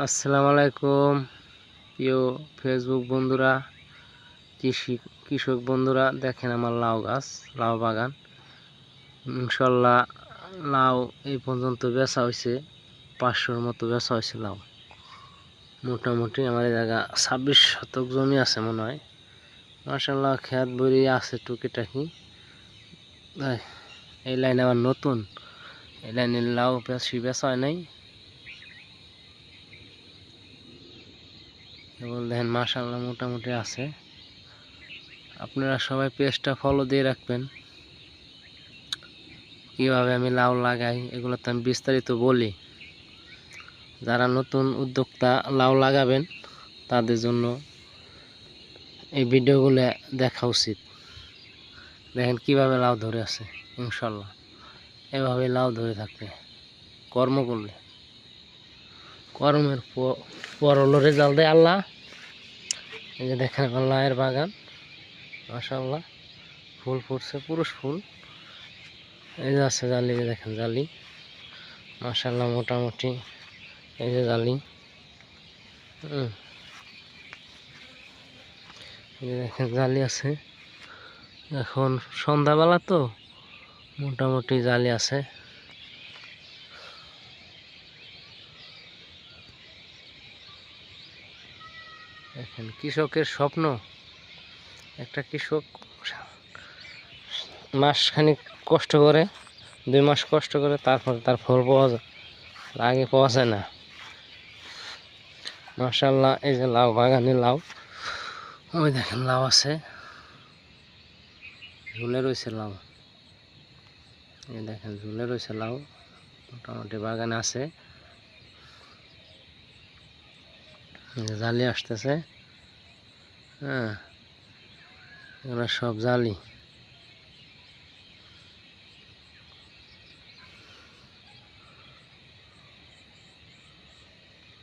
আসসালামু আলাইকুম প্রিয় ফেসবুক বন্ধুরা, কৃষক বন্ধুরা, দেখেন আমার লাউ গাছ, লাউ বাগান। ইনশাল্লাহ লাউ এই পর্যন্ত বেচা হয়েছে 500-র মতো বেচা হয়েছে লাউ। মোটামুটি আমার জায়গা 26 শতক জমি আছে মনে হয়। মাশাল্লাহ খেত ভরি আছে টুকিটাকি। এই লাইনে আবার নতুন, এই লাইনের লাউ বেশি বেচা হয় নাই। এবং দেখেন মাশাআল্লাহ মোটামুটি আছে। আপনারা সবাই পেজটা ফলো দিয়ে রাখবেন। কিভাবে আমি লাউ লাগাই এগুলো তো আমি বিস্তারিত বলি। যারা নতুন উদ্যোক্তা লাউ লাগাবেন তাদের জন্য এই ভিডিওগুলো দেখা উচিত। দেখেন কিভাবে লাউ ধরে আছে। ইনশাল্লাহ এভাবে লাউ ধরে থাকবে কর্ম করলে। কর্মের পর হলো রেজাল্ট দেয় আল্লাহ। এই যে দেখেন আমার লাউয়ের বাগান, মাশাআল্লাহ ফুল ফুটছে, পুরুষ ফুল। এই যে আছে জালি, দেখেন জালি, মাশাআল্লাহ মোটামুটি। এই যে জালি, এই যে দেখেন জালি আছে। এখন সন্ধ্যাবেলা তো মোটামুটি জালি আছে। দেখেন কৃষকের স্বপ্ন, একটা কৃষক মাসখানিক কষ্ট করে, 2 মাস কষ্ট করে, তারপর তার ফল পাওয়া যায়, আগে পাওয়া যায় না। মাশাআল্লাহ এই যে লাউ বাগানে লাউ, ওই দেখেন লাউ আছে, ঝুলে রয়েছে লাউ। এই দেখেন ঝুলে রয়েছে লাউ, মোটামুটি বাগানে আছে। জালি আসতেছে, হ্যাঁ এগুলো সব জালি।